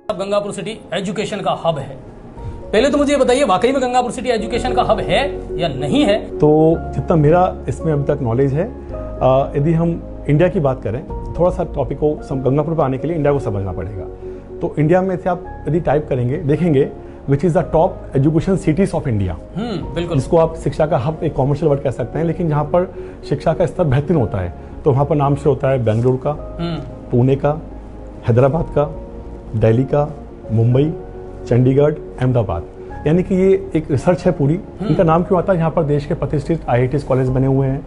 Gangapur city education का hub है। पहले तो मुझे ये बताइए, वाकई में गंगापुर सिटी एजुकेशन का हब है या नहीं है? तो जितना मेरा इसमें अभी तक नॉलेज है, यदि हम इंडिया की बात करें, थोड़ा सा टॉपिक को गंगापुर पर आने के लिए इंडिया को समझना पड़ेगा। तो इंडिया में से आप यदि टाइप करेंगे, देखेंगे which is the top education cities of India, बिल्कुल, जिसको आप शिक्षा का हब एक कॉमर्शियल वर्ड कह सकते हैं, लेकिन जहाँ पर शिक्षा का स्तर बेहतरीन होता है। तो वहाँ पर नाम से होता है बेंगलुरु का, पुणे का, हैदराबाद का, दिल्ली का, मुंबई, चंडीगढ़, अहमदाबाद। यानी कि ये एक रिसर्च है पूरी। इनका नाम क्यों आता है? यहाँ पर देश के प्रतिष्ठित IITs कॉलेज बने हुए हैं,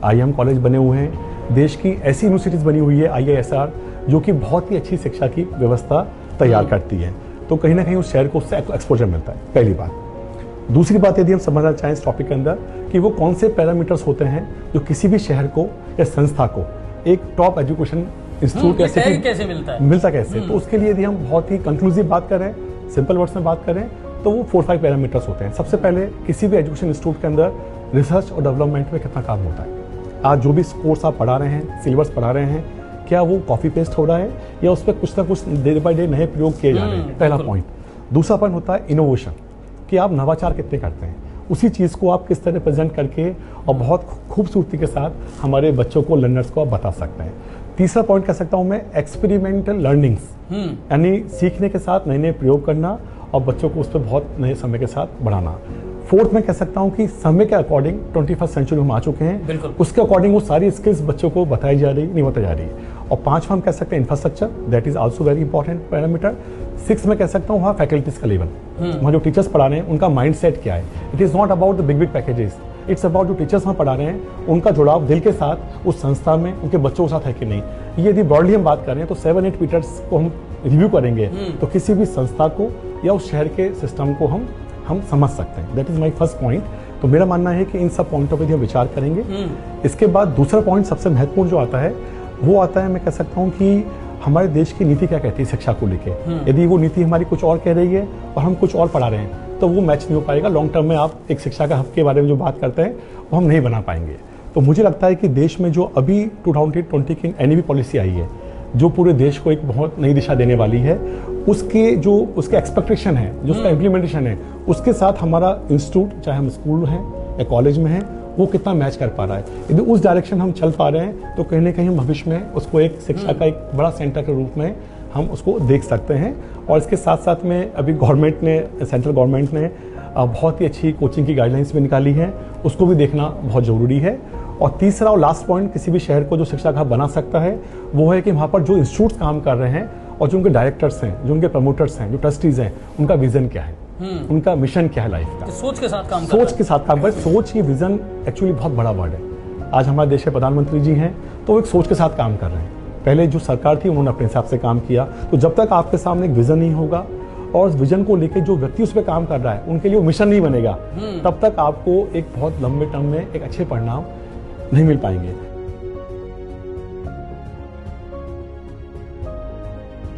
IIM कॉलेज बने हुए हैं, देश की ऐसी यूनिवर्सिटीज बनी हुई है IISR, जो कि बहुत ही अच्छी शिक्षा की व्यवस्था तैयार करती है। तो कहीं ना कहीं उस शहर को उससे एक्सपोजर मिलता है, पहली बात। दूसरी बात यदि हम समझना चाहें इस टॉपिक के अंदर कि वो कौन से पैरामीटर्स होते हैं जो किसी भी शहर को या संस्था को एक टॉप एजुकेशन इंस्टीट्यूट कैसे मिलता कैसे, तो उसके लिए यदि हम बहुत ही कंक्लूसिव बात करें, सिंपल वर्ड्स में बात करें, तो वो 4-5 पैरामीटर्स होते हैं। सबसे पहले किसी भी एजुकेशन इंस्टीट्यूट के अंदर रिसर्च और डेवलपमेंट में कितना काम होता है। आज जो भी कोर्स आप पढ़ा रहे हैं, सिलेबस पढ़ा रहे हैं, क्या वो कॉपी पेस्ट हो रहा है या उस पर कुछ ना कुछ डे बाय डे नए प्रयोग किए जा रहे हैं, पहला पॉइंट। दूसरा पॉइंट होता है इनोवेशन, कि आप नवाचार कितने करते हैं, उसी चीज़ को आप किस तरह प्रेजेंट करके और बहुत खूबसूरती के साथ हमारे बच्चों को, लर्नर्स को आप बता सकते हैं। तीसरा पॉइंट कह सकता हूं मैं एक्सपेरिमेंटल लर्निंग्स, यानी सीखने के साथ नए नए प्रयोग करना और बच्चों को उस पर बहुत नए समय के साथ बढ़ाना। फोर्थ में कह सकता हूं कि समय के अकॉर्डिंग 21st सेंचुरी में आ चुके हैं, उसके अकॉर्डिंग वो सारी स्किल्स बच्चों को बताई जा रही, नहीं बताई जा रही। और पांचवा हम कह सकते हैं infrastructure, that is also very important parameter. 6 में कह सकता हूँ वहाँ फैकल्टीज का लेवल, वहाँ जो टीचर्स पढ़ा रहे हैं उनका माइंड सेट क्या है। It is not about the big packages, it's about जो टीचर्स वहाँ पढ़ा रहे हैं उनका जुड़ाव दिल के साथ उस संस्था में उनके बच्चों के साथ है कि नहीं। ये यदि ब्रॉडली हम बात करें तो 7-8 पीटर्स को हम रिव्यू करेंगे तो किसी भी संस्था को या उस शहर के सिस्टम को हम समझ सकते हैं। That is my first point. तो मेरा मानना है कि इन सब पॉइंटों पर हम विचार करेंगे। इसके बाद दूसरा पॉइंट सबसे महत्वपूर्ण जो आता है वो आता है, मैं कह सकता हूँ कि हमारे देश की नीति क्या कहती है शिक्षा को लेके। यदि वो नीति हमारी कुछ और कह रही है और हम कुछ और पढ़ा रहे हैं तो वो मैच नहीं हो पाएगा। लॉन्ग टर्म में आप एक शिक्षा का हब के बारे में जो बात करते हैं वो हम नहीं बना पाएंगे। तो मुझे लगता है कि देश में जो अभी 2020 की NEP पॉलिसी आई है, जो पूरे देश को एक बहुत नई दिशा देने वाली है, उसके एक्सपेक्टेशन है, जो उसका इम्प्लीमेंटेशन है, उसके साथ हमारा इंस्टीट्यूट, चाहे हम स्कूल हैं या कॉलेज में हैं, वो कितना मैच कर पा रहा है। यदि उस डायरेक्शन हम चल पा रहे हैं तो कहीं ना कहीं भविष्य में उसको एक शिक्षा का एक बड़ा सेंटर के रूप में हम उसको देख सकते हैं। और इसके साथ साथ में अभी सेंट्रल गवर्नमेंट ने बहुत ही अच्छी कोचिंग की गाइडलाइंस भी निकाली है, उसको भी देखना बहुत ज़रूरी है। और तीसरा और लास्ट पॉइंट किसी भी शहर को जो शिक्षा का बना सकता है वो है कि वहाँ पर जो इंस्टीट्यूट काम कर रहे हैं और जो उनके डायरेक्टर्स हैं, जो उनके प्रमोटर्स हैं, जो ट्रस्टीज हैं, उनका विजन क्या है, उनका मिशन क्या है लाइफ का। सोच के साथ काम कर सोच ही विजन एक्चुअली बहुत बड़ा वर्ड है। आज हमारे देश के प्रधानमंत्री जी हैं तो वो एक सोच के साथ काम कर रहे हैं। पहले जो सरकार थी उन्होंने अपने हिसाब से काम किया। तो जब तक आपके सामने एक विजन नहीं होगा और उस विजन को लेकर जो व्यक्ति उस पर काम कर रहा है उनके लिए वो मिशन नहीं बनेगा, तब तक आपको एक बहुत लंबे टर्म में एक अच्छे परिणाम नहीं मिल पाएंगे।